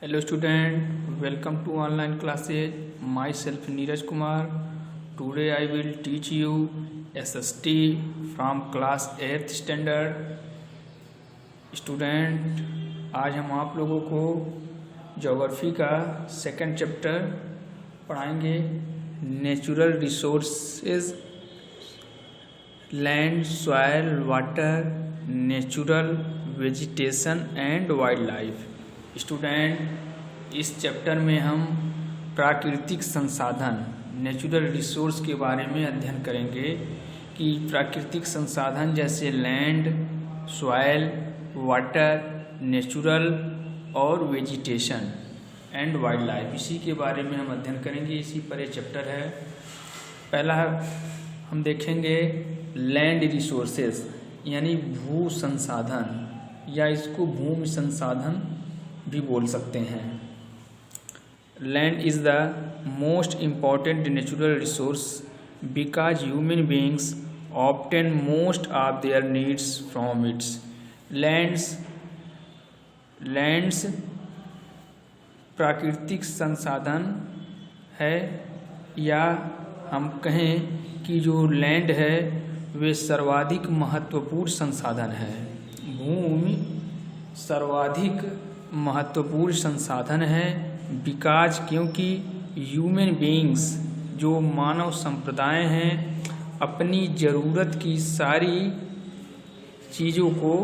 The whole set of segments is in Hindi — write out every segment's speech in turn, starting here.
Hello student, welcome to online classes. Myself Neeraj Kumar. Today I will teach you SST from class 8th standard. Student, आज हम आप लोगों को ज्योग्राफी का सेकंड चैप्टर पढ़ाएंगे। Natural resources, land, soil, water, natural vegetation and wild life. Student, इस चैप्टर में हम प्राकृतिक संसाधन, नेचुरल रिसोर्स के बारे में अध्ययन करेंगे कि प्राकृतिक संसाधन जैसे लैंड, सॉइल, वाटर, नेचुरल और वेजिटेशन एंड वाइल्ड लाइफ, इसी के बारे में हम अध्ययन करेंगे। इसी पर ये चैप्टर है। पहला हम देखेंगे लैंड रिसोर्सेज यानी भू संसाधन, या इसको भूमि संसाधन भी बोल सकते हैं। Land is the most important natural resource because human beings obtain most of their needs from its. Lands प्राकृतिक संसाधन है, या हम कहें कि जो लैंड है वे सर्वाधिक महत्वपूर्ण संसाधन है। भूमि सर्वाधिक महत्वपूर्ण संसाधन है बिकॉज, क्योंकि ह्यूमन बीइंग्स जो मानव संप्रदाय हैं अपनी ज़रूरत की सारी चीज़ों को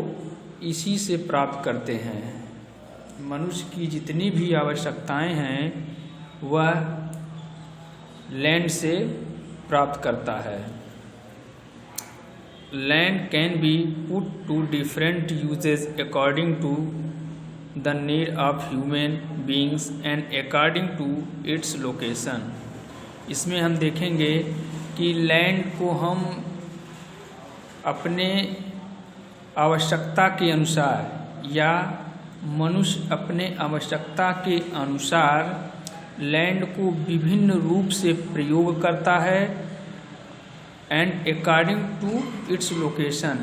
इसी से प्राप्त करते हैं। मनुष्य की जितनी भी आवश्यकताएं हैं वह लैंड से प्राप्त करता है। Land can be put to different uses according to the need of human beings and according to its location. इसमें हम देखेंगे कि लैंड को हम अपने आवश्यकता के अनुसार, या मनुष्य अपने आवश्यकता के अनुसार लैंड को विभिन्न रूप से प्रयोग करता है। And according to its location,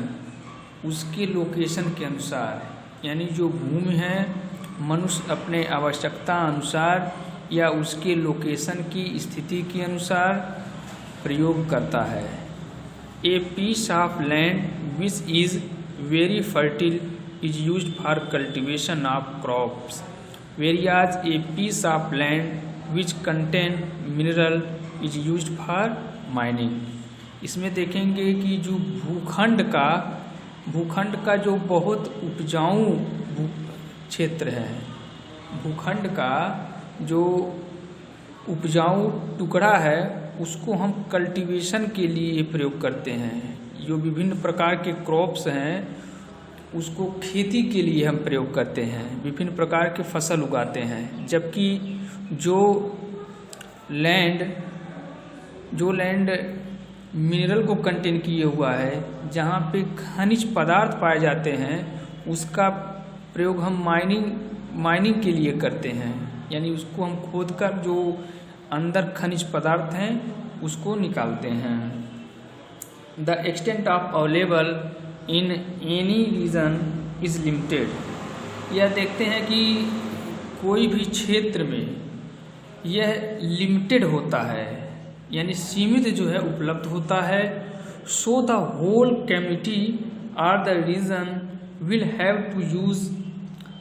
उसके लोकेशन के अनुसार, यानी जो भूमि है मनुष्य अपने आवश्यकता अनुसार या उसके लोकेशन की स्थिति के अनुसार प्रयोग करता है। A piece of land which is very fertile is used for cultivation of crops, whereas a piece of land which contain mineral is used for mining. इसमें देखेंगे कि जो भूखंड का जो बहुत उपजाऊ क्षेत्र है, भूखंड का जो उपजाऊ टुकड़ा है उसको हम कल्टीवेशन के लिए प्रयोग करते हैं। जो विभिन्न प्रकार के क्रॉप्स हैं उसको खेती के लिए हम प्रयोग करते हैं, विभिन्न प्रकार के फसल उगाते हैं। जबकि जो लैंड मिनरल को कंटेन किए हुआ है, जहाँ पे खनिज पदार्थ पाए जाते हैं, उसका प्रयोग हम माइनिंग के लिए करते हैं। यानी उसको हम खोदकर जो अंदर खनिज पदार्थ हैं उसको निकालते हैं। The extent of available in any region is limited. यह देखते हैं कि कोई भी क्षेत्र में यह लिमिटेड होता है, यानी सीमित जो है उपलब्ध होता है। सो द होल कम्युनिटी और the region will have to use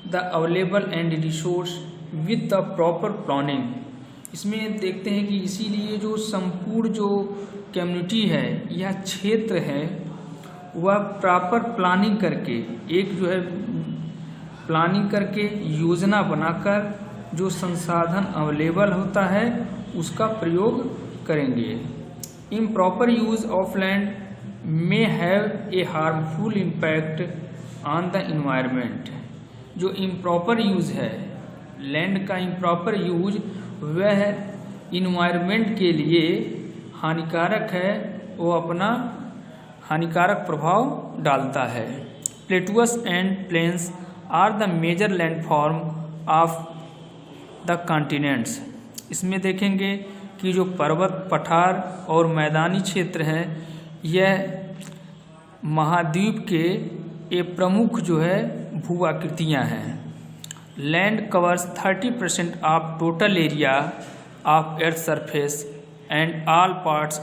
the available and resource with the proper planning. इसमें देखते हैं कि इसीलिए जो संपूर्ण जो कम्युनिटी है या क्षेत्र है वह प्रॉपर प्लानिंग करके, एक जो है प्लानिंग करके योजना बनाकर जो संसाधन अवेलेबल होता है उसका प्रयोग करेंगे। Improper use of land may have a harmful impact on the environment. जो इम्प्रॉपर यूज है लैंड का, इम्प्रॉपर यूज वह इन्वायरमेंट के लिए हानिकारक है, वो अपना हानिकारक प्रभाव डालता है। Plateaus and plains are the major landform of the continents. इसमें देखेंगे कि जो पर्वत, पठार और मैदानी क्षेत्र है यह महाद्वीप के ये प्रमुख जो है भू आकृतियाँ हैं। land covers 30% of total area of Earth's surface and all parts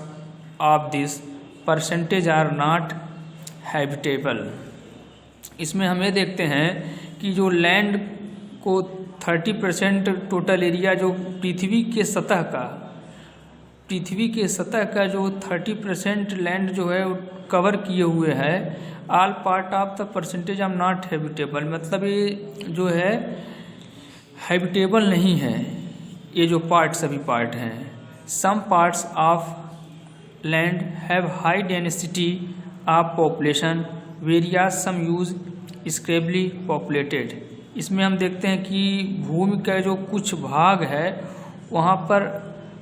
of this percentage are not habitable। इसमें हम ये देखते हैं कि जो लैंड को 30% टोटल एरिया जो पृथ्वी के सतह का जो 30% लैंड जो है वो कवर किए हुए है। All part of the percentage of not habitable, मतलब ये जो है हैबिटेबल नहीं है, ये जो पार्ट सभी पार्ट हैं। Some parts of land have high density of population whereas some use scarcely populated. इसमें हम देखते हैं कि भूमि का जो कुछ भाग है वहाँ पर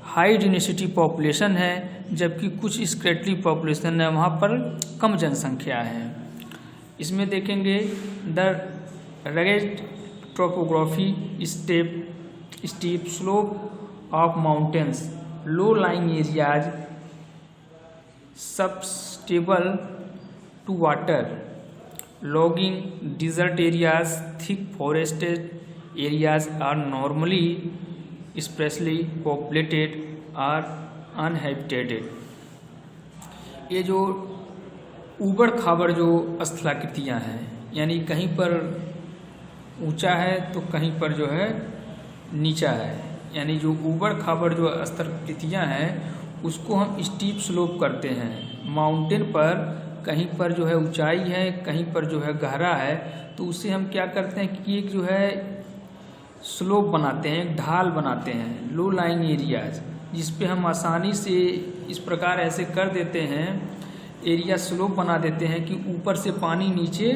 हाई डेंसिटी पॉपुलेशन है, जबकि कुछ स्क्रैटली पॉपुलेशन है, वहाँ पर कम जनसंख्या है। इसमें देखेंगे the rugged topography, steep slope of mountains, low lying areas susceptible to water, logging, desert areas, thick forested areas are normally sparsely populated or uninhabited। ये जो ऊबड़ खाबड़ जो स्थलाकृतियाँ हैं, यानी कहीं पर ऊंचा है तो कहीं पर जो है नीचा है, यानी जो ऊबड़ खाबड़ जो स्थलाकृतियाँ हैं उसको हम स्टीप स्लोप करते हैं। माउंटेन पर कहीं पर जो है ऊंचाई है, कहीं पर जो है गहरा है, तो उसे हम क्या करते हैं कि एक जो है स्लोप बनाते हैं, एक ढाल बनाते हैं, लो लाइंग एरियाज, जिस पे हम आसानी से इस प्रकार ऐसे कर देते हैं, एरिया स्लोप बना देते हैं कि ऊपर से पानी नीचे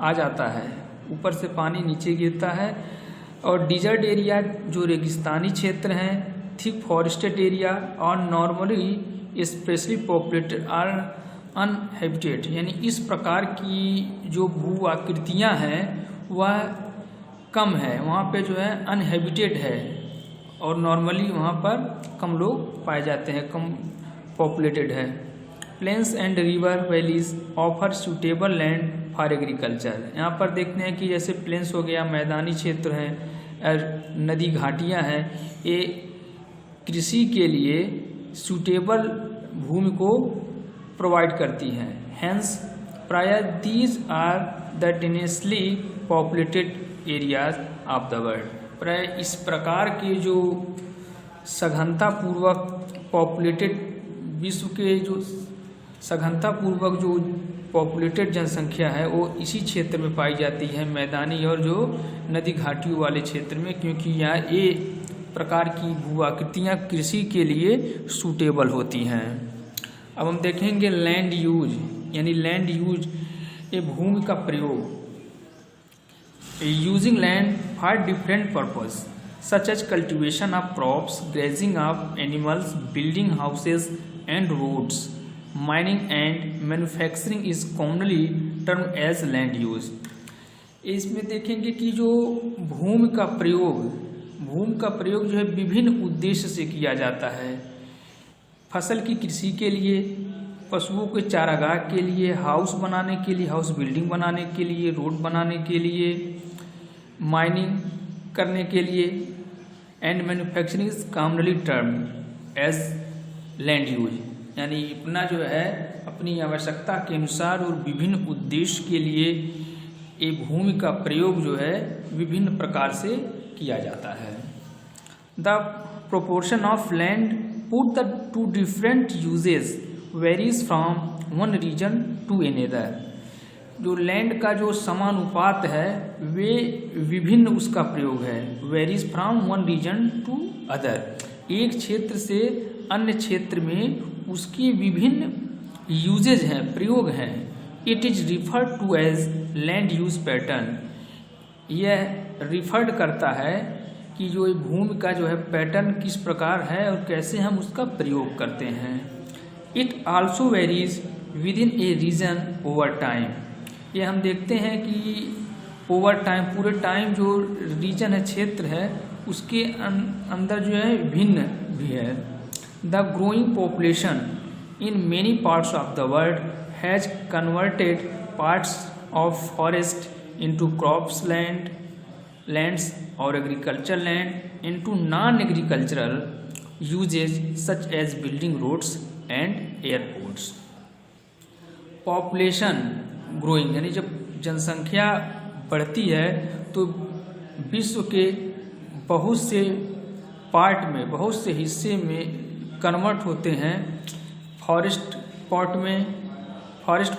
आ जाता है, ऊपर से पानी नीचे गिरता है। और डिजर्ट एरिया जो रेगिस्तानी क्षेत्र हैं, थिक फॉरेस्टेड एरिया और नॉर्मली स्पेशली पॉपुलेटेड और अनहैबिटेड, यानी इस प्रकार की जो भू आकृतियाँ हैं वह कम है, वहाँ पे जो है अनहैबिटेड है और नॉर्मली वहाँ पर कम लोग पाए जाते हैं, कम पॉपुलेटेड है। Plains and river valleys offer suitable land for agriculture. यहाँ पर देखते हैं कि जैसे प्लेन्स हो गया, मैदानी क्षेत्र हैं, नदी घाटियाँ हैं, ये कृषि के लिए सूटेबल भूमि को प्रोवाइड करती हैं। हैंस प्राय these are the densely populated areas of the world. प्राय इस प्रकार के जो सघनतापूर्वक पॉपुलेटेड विश्व के जो सघनतापूर्वक जो पॉपुलेटेड जनसंख्या है वो इसी क्षेत्र में पाई जाती है, मैदानी और जो नदी घाटियों वाले क्षेत्र में, क्योंकि यहाँ ये प्रकार की भू आकृतियाँ कृषि के लिए सूटेबल होती हैं। अब हम देखेंगे लैंड यूज, यानी लैंड यूज ये भूमि का प्रयोग। Using land for different purpose such as cultivation of crops, grazing of animals, building houses and roads, mining and manufacturing is commonly term as land use. इसमें देखेंगे कि जो भूमि का प्रयोग जो है विभिन्न उद्देश्य से किया जाता है। फसल की कृषि के लिए, पशुओं के चारागाह के लिए, हाउस बनाने के लिए, हाउस बिल्डिंग बनाने के लिए, रोड बनाने के लिए, माइनिंग करने के लिए, and manufacturing is commonly term as land use, यानी अपना जो है अपनी आवश्यकता के अनुसार और विभिन्न उद्देश्य के लिए ये भूमि का प्रयोग जो है विभिन्न प्रकार से किया जाता है। The proportion of land put the two different uses varies from one region to another। जो लैंड का जो समानुपात है वे विभिन्न उसका प्रयोग है। Varies from one region to other, एक क्षेत्र से अन्य क्षेत्र में उसकी विभिन्न यूजेज हैं, प्रयोग हैं। It is referred to as land use pattern. यह रिफर्ड करता है कि जो भूमि का जो है पैटर्न किस प्रकार है और कैसे हम उसका प्रयोग करते हैं। It also varies within a region over time. ये हम देखते हैं कि ओवर टाइम, पूरे टाइम जो रीजन है, क्षेत्र है, उसके अंदर जो है भिन्न भी है। The growing population in many parts of the world has converted parts of forest into crops lands और agriculture land into non agricultural uses such as building roads and airports. Population growing, यानी जब जनसंख्या बढ़ती है तो विश्व के बहुत से पार्ट में, बहुत से हिस्से में कन्वर्ट होते हैं फॉरेस्ट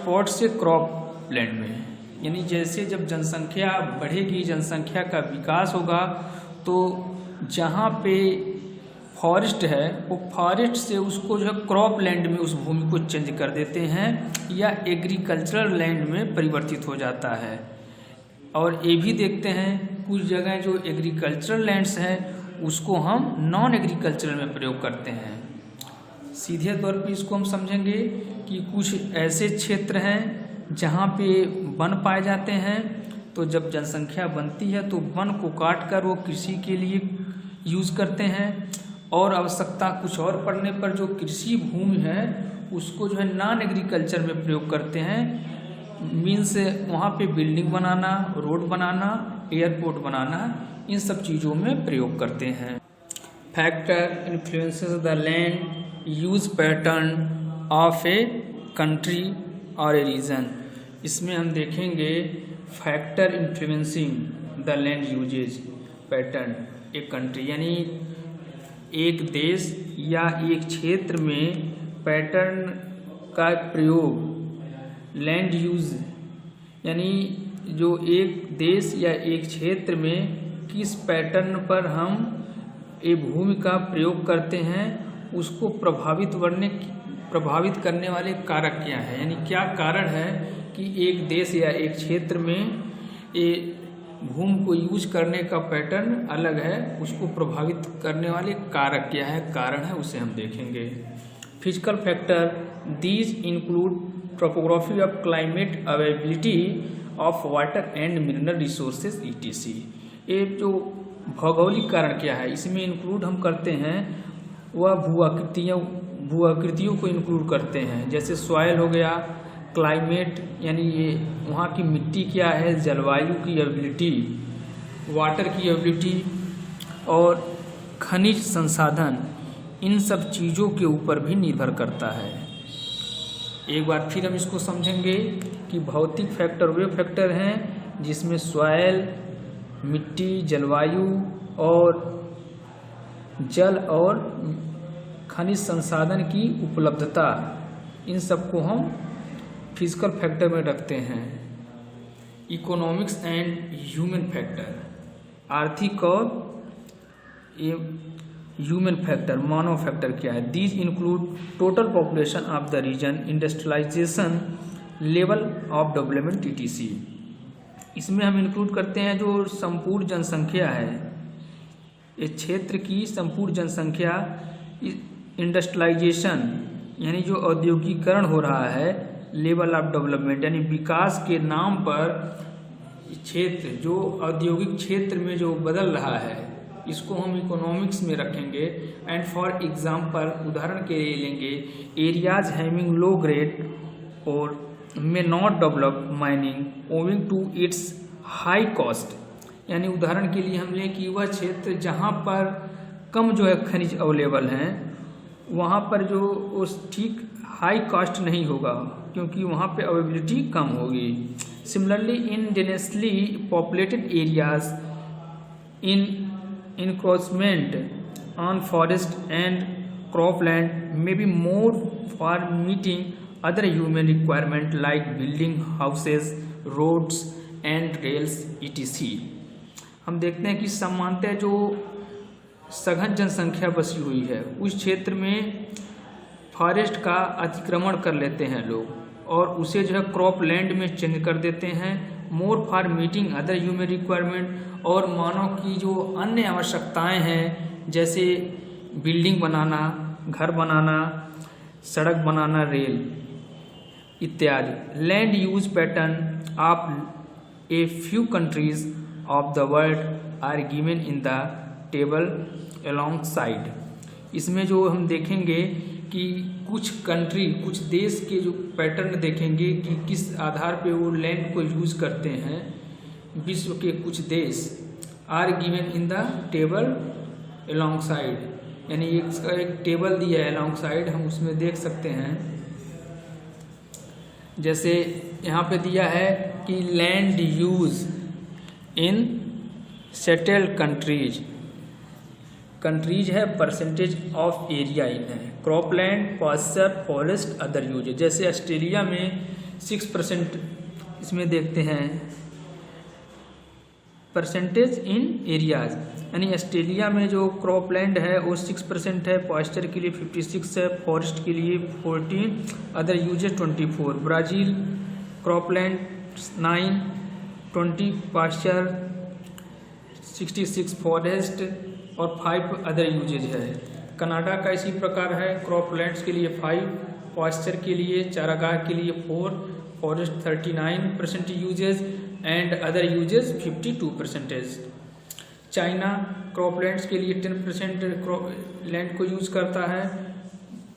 पॉट से क्रॉप लैंड में। यानी जैसे जब जनसंख्या बढ़ेगी, जनसंख्या का विकास होगा, तो जहाँ पे फॉरेस्ट है वो फॉरेस्ट से उसको जो है क्रॉप लैंड में उस भूमि को चेंज कर देते हैं या एग्रीकल्चरल लैंड में परिवर्तित हो जाता है। और ये भी देखते हैं कुछ जगह जो एग्रीकल्चरल लैंड्स हैं उसको हम नॉन एग्रीकल्चरल में प्रयोग करते हैं। सीधे तौर पे इसको हम समझेंगे कि कुछ ऐसे क्षेत्र हैं जहाँ पे वन पाए जाते हैं, तो जब जनसंख्या बनती है तो वन को काट कर वो कृषि के लिए यूज़ करते हैं, और आवश्यकता कुछ और पड़ने पर जो कृषि भूमि है उसको जो है नॉन एग्रीकल्चर में प्रयोग करते हैं। मीन्स वहाँ पे बिल्डिंग बनाना, रोड बनाना, एयरपोर्ट बनाना, इन सब चीज़ों में प्रयोग करते हैं। Factor influences the land use pattern of a country और ए रीजन। इसमें हम देखेंगे factor influencing the land uses pattern a country, यानी एक देश या एक क्षेत्र में पैटर्न का प्रयोग, लैंड यूज यानी जो एक देश या एक क्षेत्र में किस पैटर्न पर हम एक भूमि का प्रयोग करते हैं उसको प्रभावित करने वाले कारक क्या है, यानी क्या कारण है कि एक देश या एक क्षेत्र में ये भूमि को यूज करने का पैटर्न अलग है, उसको प्रभावित करने वाले कारक क्या है, कारण है, उसे हम देखेंगे। Physical factor these include topography of climate, availability of water and mineral resources etc। ये जो भौगोलिक कारण क्या है इसमें इंक्लूड हम करते हैं वह भू-आकृतियों को इंक्लूड करते हैं, जैसे सॉइल हो गया, क्लाइमेट यानी ये वहाँ की मिट्टी क्या है, जलवायु की एबिलिटी, वाटर की एबिलिटी और खनिज संसाधन, इन सब चीज़ों के ऊपर भी निर्भर करता है। एक बार फिर हम इसको समझेंगे कि भौतिक फैक्टर वे फैक्टर हैं जिसमें सॉइल, मिट्टी, जलवायु और जल और खनिज संसाधन की उपलब्धता, इन सबको हम फिजिकल फैक्टर में रखते हैं। इकोनॉमिक्स एंड ह्यूमन फैक्टर, आर्थिक और ह्यूमन फैक्टर, मानव फैक्टर क्या है। These include total population of the region, industrialization, level of development etc। इसमें हम इंक्लूड करते हैं जो संपूर्ण जनसंख्या है, इस क्षेत्र की संपूर्ण जनसंख्या, इंडस्ट्रियलाइजेशन यानी जो औद्योगिकरण हो रहा है, लेवल ऑफ डेवलपमेंट यानी विकास के नाम पर क्षेत्र जो औद्योगिक क्षेत्र में जो बदल रहा है इसको हम इकोनॉमिक्स में रखेंगे। एंड फॉर एग्जांपल उदाहरण के लिए लेंगे एरियाज हैविंग लो ग्रेड और may not develop mining owing to its high cost, यानी उदाहरण के लिए हम लें कि वह क्षेत्र जहाँ पर कम जो है खनिज अवेलेबल हैं वहाँ पर जो उस ठीक हाई कॉस्ट नहीं होगा क्योंकि वहाँ पे अवेलेबिलिटी कम होगी। Similarly in densely populated areas in encroachment on forest and cropland may be more for meeting other human requirement like building houses, roads and rails etc। हम देखते हैं कि सामान्यतः जो सघन जनसंख्या बसी हुई है उस क्षेत्र में फॉरेस्ट का अतिक्रमण कर लेते हैं लोग और उसे जो है क्रॉप लैंड में चेंज कर देते हैं, more for meeting other human requirement, और मानव की जो अन्य आवश्यकताएं हैं जैसे बिल्डिंग बनाना, घर बनाना, सड़क बनाना, रेल इत्यादि। Land use pattern of a few countries of the world are given in the table alongside. इसमें जो हम देखेंगे कि कुछ कंट्री, कुछ देश के जो पैटर्न देखेंगे कि किस आधार पे वो लैंड को यूज करते हैं। विश्व के कुछ देश are given in the table alongside, यानी एक टेबल दिया है अलॉन्ग साइड, हम उसमें देख सकते हैं। जैसे यहाँ पे दिया है कि land use in settled countries, countries है परसेंटेज ऑफ एरिया इन है, cropland, pasture, forest, other use. जैसे ऑस्ट्रेलिया में 6% इसमें देखते हैं परसेंटेज इन एरियाज, यानी ऑस्ट्रेलिया में जो क्रॉपलैंड है वो 6% है, पास्चर के लिए 56 है, फॉरेस्ट के लिए 14, other uses 24। Brazil cropland 9, 20 pasture, 66 forest और 5 अदर यूजेज है। कनाडा का इसी प्रकार है, क्रॉपलैंड्स के लिए 5, पास्चर के लिए चारागाह के लिए 4, forest 39% uses and other uses 52%। China croplands के लिए 10% लैंड को यूज करता है,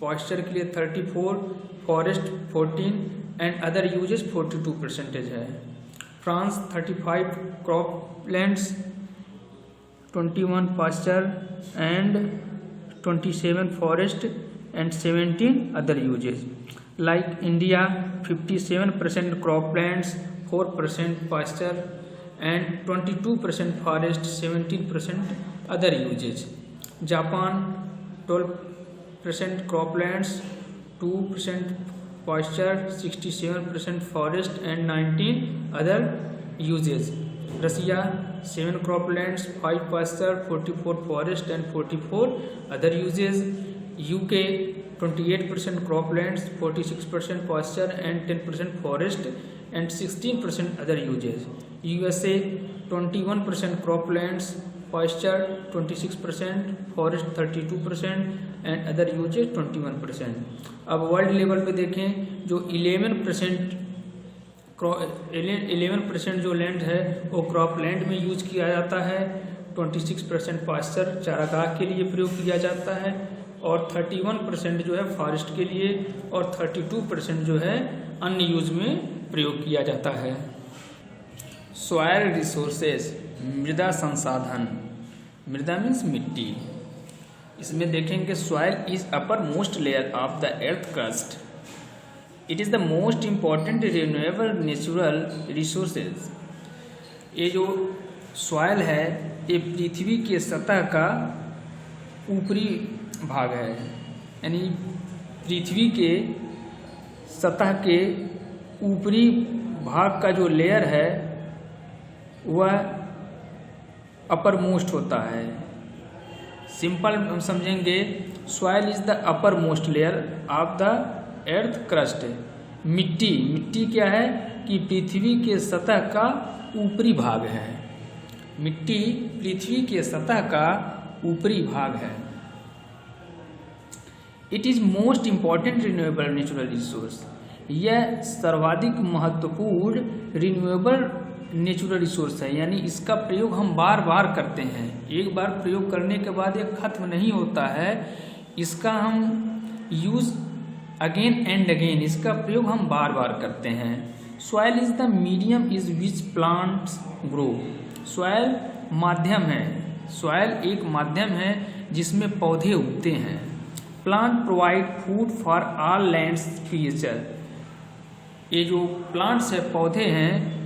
पास्चर के लिए 34, फॉरेस्ट 14 एंड अदर यूजेज 42% है। France 35 croplands, 21 pasture and 27 forest and 17 other uses. Like India 57% croplands, 4% pasture and 22% forest, 17% other uses. Japan 12% croplands, 2% pasture, 67% forest and 19 other uses. Russia 7 croplands, 5 pasture, 44 forest and 44 other uses. UK 28% croplands, 46% pasture and 10% forest and 16% other uses. USA 21% croplands, pasture 26%, forest 32% and other uses 21%. अब वर्ल्ड लेवल पे देखें, जो 11% जो लैंड है वो क्रॉपलैंड में यूज किया जाता है, 26% पास्चर चारागाह के लिए प्रयोग किया जाता है और 31% जो है फॉरेस्ट के लिए और 32% जो है अन्य यूज में प्रयोग किया जाता है। सॉयल रिसोर्सेज, मृदा संसाधन, मृदा मीन्स मिट्टी। इसमें देखेंगे soil is upper most layer of the earth crust, it is the most important renewable natural resources. ये जो सॉयल है ये पृथ्वी के सतह का ऊपरी भाग है, यानी पृथ्वी के सतह के ऊपरी भाग का जो लेयर है वह अपर मोस्ट होता है। सिंपल हम समझेंगे, soil is the upper most layer of the earth crust. मिट्टी क्या है कि पृथ्वी के सतह का ऊपरी भाग है, मिट्टी पृथ्वी के सतह का ऊपरी भाग है। It is most important renewable natural resource, यह सर्वाधिक महत्वपूर्ण रिन्यूएबल नेचुरल रिसोर्स है, यानी इसका प्रयोग हम बार बार करते हैं। एक बार प्रयोग करने के बाद यह खत्म नहीं होता है, इसका हम यूज़ अगेन एंड अगेन, इसका प्रयोग हम बार बार करते हैं। Soil is the medium is which plants grow, soil माध्यम है, सॉइल एक माध्यम है जिसमें पौधे उगते हैं। Plant provide food for all lands creature, ये जो प्लांट्स है पौधे हैं,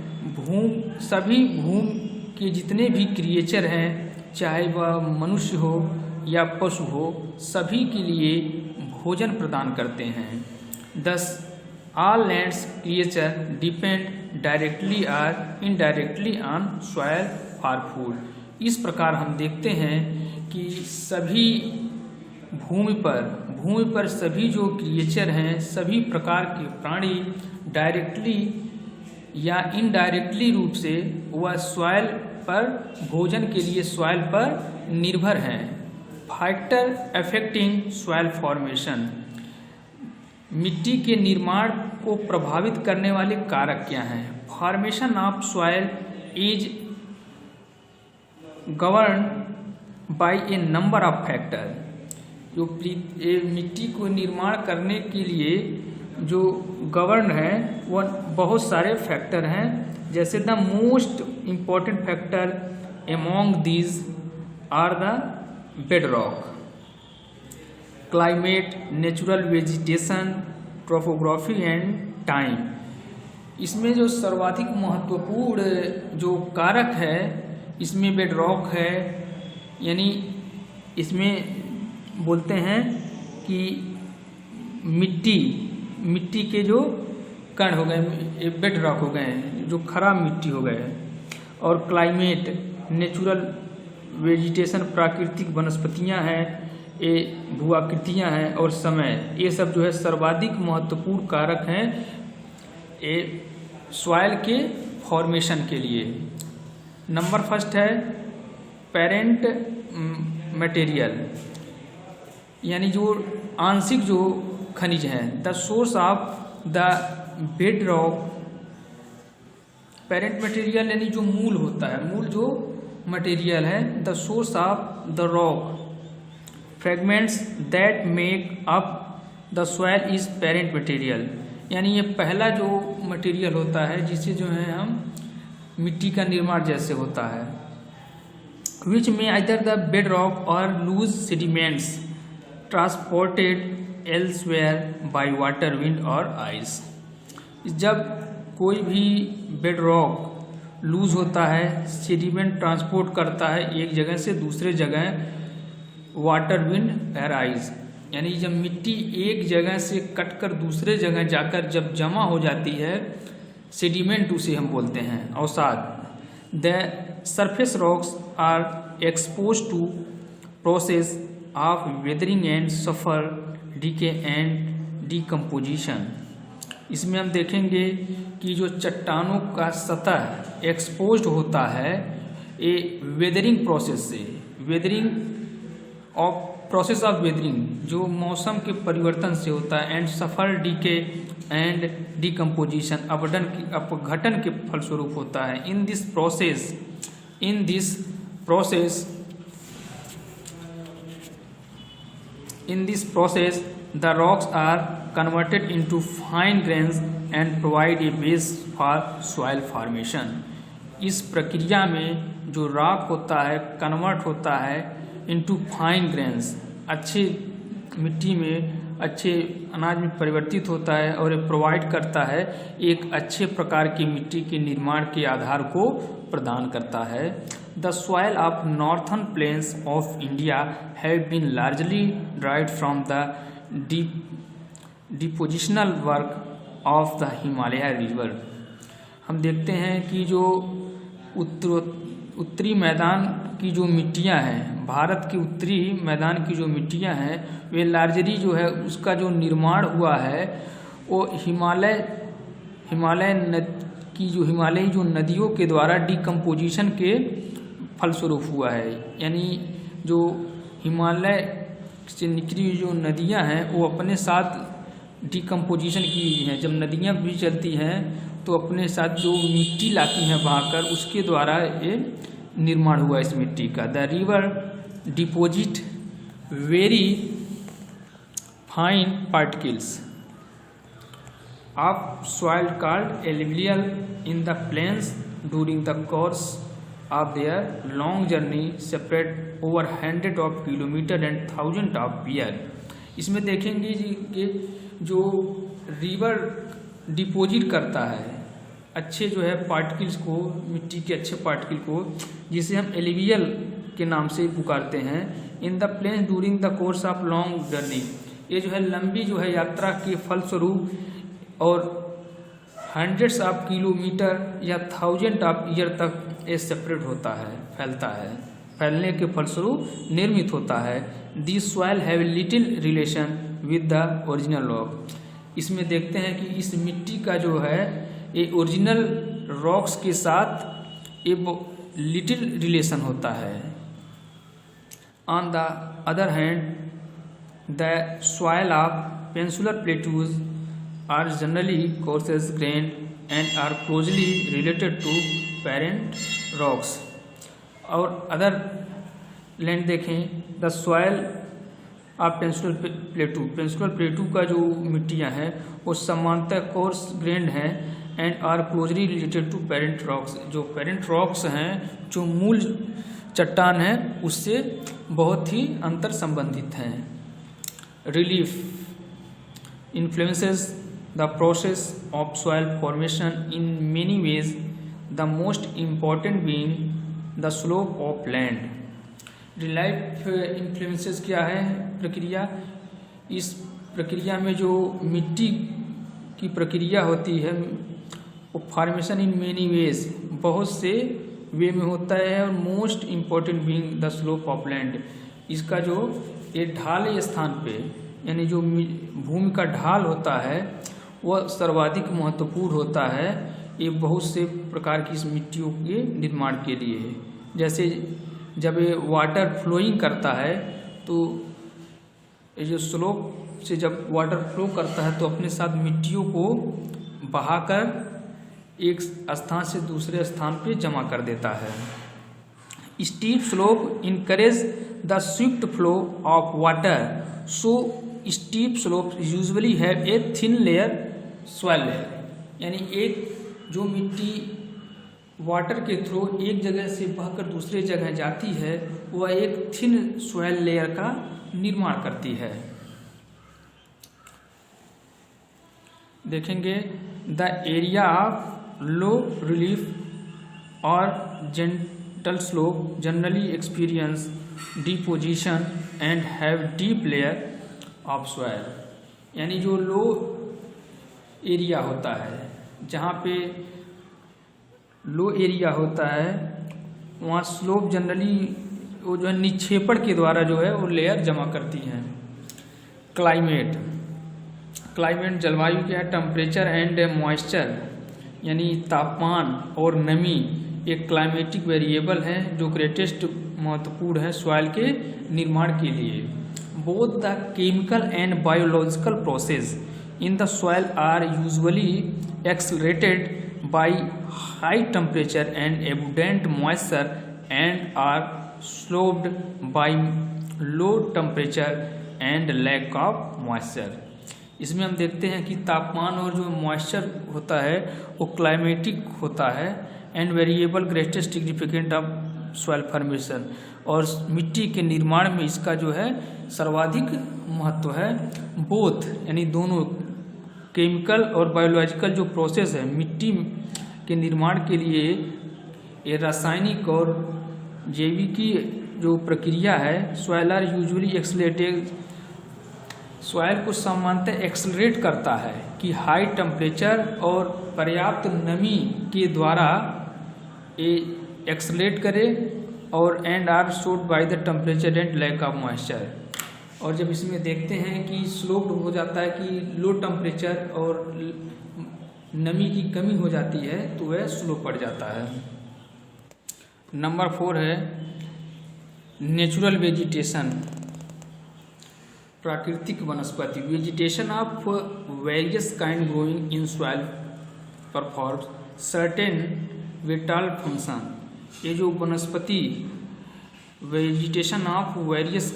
सभी भूमि के जितने भी क्रिएचर हैं, चाहे वह मनुष्य हो या पशु हो, सभी के लिए भोजन प्रदान करते हैं। Thus all lands creature depend directly और indirectly on soil for food. इस प्रकार हम देखते हैं कि सभी भूमि पर सभी जो क्रिएचर हैं, सभी प्रकार के प्राणी डायरेक्टली या इनडायरेक्टली रूप से वह सॉइल पर भोजन के लिए सॉइल पर निर्भर हैं। फैक्टर अफेक्टिंग सॉइल फॉर्मेशन, मिट्टी के निर्माण को प्रभावित करने वाले कारक क्या हैं? Formation of soil is govern by A number of factor, जो मिट्टी को निर्माण करने के लिए जो गवर्न है वह बहुत सारे फैक्टर हैं। जैसे the most important factor among these are the bedrock, climate, natural vegetation, topography and time। इसमें जो सर्वाधिक महत्वपूर्ण जो कारक है इसमें बेडरॉक है, यानी इसमें बोलते हैं कि मिट्टी के जो कण हो गए, बेडरॉक हो गए, जो खराब मिट्टी हो गए, और क्लाइमेट, नेचुरल वेजिटेशन, प्राकृतिक वनस्पतियां हैं, ये भूआकृतियां हैं, और समय, ये सब जो है सर्वाधिक महत्वपूर्ण कारक हैं ये सॉइल के फॉर्मेशन के लिए। नंबर फर्स्ट है पेरेंट मटेरियल, यानी जो आंशिक जो खनिज हैं। The source of the bedrock, parent material यानी जो मूल होता है, मूल जो मटेरियल है। The source of the rock fragments that make up the soil is parent material, यानी ये पहला जो मटेरियल होता है जिससे जो है हम मिट्टी का निर्माण जैसे होता है। विच में आइदर द बेडरॉक और loose sediments transported elsewhere by water, wind और आइस। जब कोई भी बेडरॉक लूज होता है, सेडिमेंट ट्रांसपोर्ट करता है एक जगह से दूसरे जगह, वाटर, विंड और आइस, यानी जब मिट्टी एक जगह से कटकर दूसरे जगह जाकर जब जमा हो जाती है, सेडिमेंट उसे हम बोलते हैं, अवसाद। The surface rocks are expose to process of weathering and suffer decay and decomposition. इसमें हम देखेंगे कि जो चट्टानों का सतह एक्सपोज्ड होता है ये वेदरिंग प्रोसेस से, वेदरिंग प्रोसेस ऑफ वेदरिंग जो मौसम के परिवर्तन से होता है, and suffer decay and decomposition अपघटन के फलस्वरूप होता है। In this process the rocks are converted into fine grains and provide a base for soil formation। इस प्रक्रिया में जो रॉक होता है कन्वर्ट होता है into fine grains, अच्छे मिट्टी में अच्छे अनाज में परिवर्तित होता है और ये प्रोवाइड करता है एक अच्छे प्रकार की मिट्टी के निर्माण के आधार को प्रदान करता है। The soil of northern plains of India have been largely derived from the depositional work of the Himalaya river. हम देखते हैं कि जो उत्तरी मैदान की जो मिट्टियां हैं, भारत की उत्तरी मैदान की जो मिट्टियां हैं, वे लार्जली जो है उसका जो निर्माण हुआ है वो हिमालयी जो नदियों के द्वारा डिकम्पोजिशन के फलस्वरूप हुआ है। यानी जो हिमालय से निकली जो नदियां हैं वो अपने साथ डिकम्पोजिशन की हैं। जब नदियां भी चलती हैं तो अपने साथ जो मिट्टी लाती हैं बहाकर, उसके द्वारा ये निर्माण हुआ इस मिट्टी का। The river deposit very fine particles of soil called alluvial in the plains during the course of their long journey spread over hundred of kilometer and thousand of year। इसमें देखेंगे कि जो रिवर डिपोजिट करता है अच्छे जो है पार्टिकल्स को, मिट्टी के अच्छे पार्टिकल को, जिसे हम एलुवियल के नाम से पुकारते हैं। In the plains during the course of long journey, ये जो है लंबी जो है यात्रा के फलस्वरूप और हंड्रेड्स ऑफ किलोमीटर या थाउजेंड ऑफ ईयर तक ये सेपरेट होता है, फैलता है, फैलने के फलस्वरूप निर्मित होता है। This soil have little relation with the original rock. इसमें देखते हैं कि इस मिट्टी का जो है ये ओरिजिनल रॉक्स के साथ ये लिटिल रिलेशन होता है। On the other hand the soil of peninsular plateaus are generally coarse grained and are closely related to parent rocks। और अदर लैंड देखें, the soil of peninsular plateau का जो मिट्टियाँ हैं वो समानतः कोर्स ग्रेन्ड हैं and are closely related to parent rocks. जो पेरेंट रॉक्स हैं, जो मूल चट्टान है, उससे बहुत ही अंतर संबंधित हैं। Relief influences the process of soil formation in many ways, the most important being the slope of land. Relief influences क्या है प्रक्रिया? इस प्रक्रिया में जो मिट्टी की प्रक्रिया होती है वो फॉर्मेशन इन मेनी वेज, बहुत से वे में होता है, और most important being the slope of land. इसका जो ये ढाले स्थान पे, यानी जो भूमि का ढाल होता है वह सर्वाधिक महत्वपूर्ण होता है। ये बहुत से प्रकार की इस मिट्टियों के निर्माण के लिए है। जैसे जब ये वाटर फ्लोइंग करता है तो ये जो स्लोप से जब वाटर फ्लो करता है तो अपने साथ मिट्टियों को बहाकर एक स्थान से दूसरे स्थान पे जमा कर देता है। Steep slope encourage the Swift flow of water, so steep slope usually have a thin layer soil layer. यानी एक जो मिट्टी वाटर के थ्रू एक जगह से बहकर दूसरे जगह जाती है वह एक थिन सॉइल लेयर का निर्माण करती है। देखेंगे the area of low relief और gentle slope generally experience deposition and have deep layer of soil. यानी जो लो एरिया होता है, जहाँ पे लो एरिया होता है वहाँ स्लोप जनरली वो जो है निक्षेपण के द्वारा जो है वो लेयर जमा करती हैं। क्लाइमेट जलवायु क्या है? टेम्परेचर एंड मॉइस्चर, यानी तापमान और नमी एक क्लाइमेटिक वेरिएबल है जो ग्रेटेस्ट महत्वपूर्ण है सॉइल के निर्माण के लिए। Both the chemical and biological process in the soil are usually accelerated by high temperature and abundant moisture and are slowed by low temperature and lack of moisture। इसमें हम देखते हैं कि तापमान और जो मॉइस्चर होता है वो क्लाइमेटिक होता है and variable greatest significant of soil formation, और मिट्टी के निर्माण में इसका जो है सर्वाधिक महत्व है। बोथ यानी दोनों केमिकल और बायोलॉजिकल जो प्रोसेस है मिट्टी के निर्माण के लिए, ये रासायनिक और जैविकी जो प्रक्रिया है soil are usually accelerated. Soil को सामान्यतः एक्सेलरेट करता है कि हाई टेम्परेचर और पर्याप्त नमी के द्वारा ये एक्सेलरेट करे, और and are showed by the temperature and lack of moisture. और जब इसमें देखते हैं कि स्लोप हो जाता है कि लो टेम्परेचर और नमी की कमी हो जाती है तो वह स्लो पड़ जाता है। नंबर 4 है नेचुरल वेजिटेशन, प्राकृतिक वनस्पति। Vegetation of various kind growing in soil perform certain whittle function. ये जो वनस्पति वेजिटेशन ऑफ वेरियस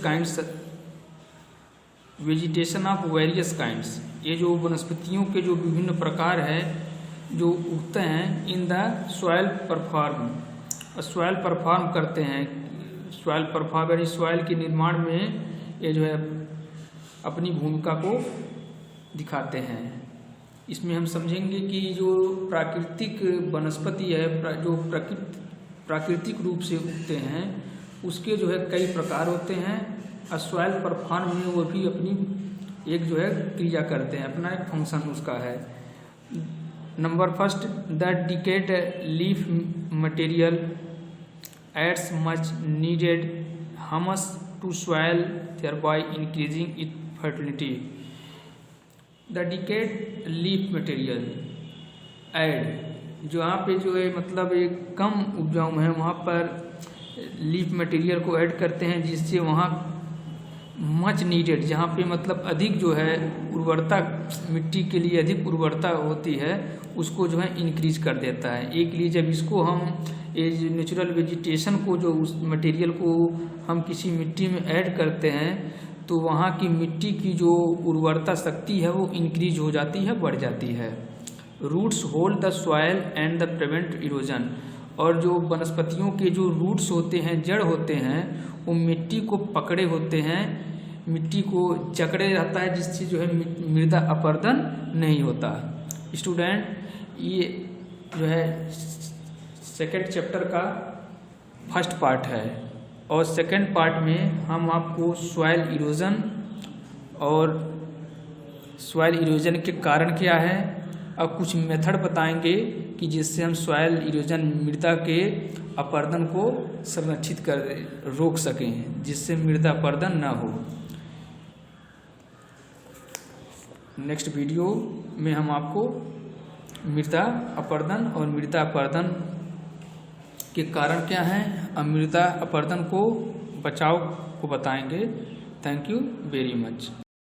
काइंड्स, ये जो वनस्पतियों के जो विभिन्न प्रकार है जो उगते हैं इन द सॉइल परफॉर्म करते हैं। सॉइल परफॉर्म यानी सॉइल के निर्माण में ये जो है अपनी भूमिका को दिखाते हैं। इसमें हम समझेंगे कि जो प्राकृतिक वनस्पति है जो प्राकृतिक रूप से उगते हैं उसके जो है कई प्रकार होते हैं। सॉइल परफॉर्म में वो भी अपनी एक जो है क्रिया करते हैं, अपना एक फंक्शन उसका है। Number 1 the decayed leaf material adds much needed humus to soil thereby increasing its fertility। The decayed leaf material add, जहाँ पे जो है मतलब एक कम उपजाऊ है वहाँ पर लीफ मटेरियल को ऐड करते हैं जिससे वहाँ मच नीडेड, जहाँ पे मतलब अधिक जो है उर्वरता, मिट्टी के लिए अधिक उर्वरता होती है उसको जो है इंक्रीज कर देता है। एक लिए जब इसको हम ये नेचुरल वेजिटेशन को जो उस मटेरियल को हम किसी मिट्टी में ऐड करते हैं तो वहाँ की मिट्टी की जो उर्वरता शक्ति है वो इंक्रीज हो जाती है, बढ़ जाती है। Roots hold the soil and the prevent erosion. और जो वनस्पतियों के जो रूट्स होते हैं, जड़ होते हैं, वो मिट्टी को पकड़े होते हैं, मिट्टी को जकड़े रहता है, जिससे जो है मृदा अपरदन नहीं होता। स्टूडेंट, ये जो है सेकेंड चैप्टर का फर्स्ट पार्ट है, और सेकेंड पार्ट में हम आपको सॉइल इरोजन और सॉइल इरोजन के कारण क्या है और कुछ मेथड बताएंगे कि जिससे हम सॉइल इरोजन मृदा के अपरदन को संरक्षित कर रोक सकें, जिससे मृदा अपरदन ना हो। नेक्स्ट वीडियो में हम आपको मृदा अपरदन और मृदा अपरदन के कारण क्या हैं और मृदा अपरदन को बचाव को बताएंगे। Thank you very much.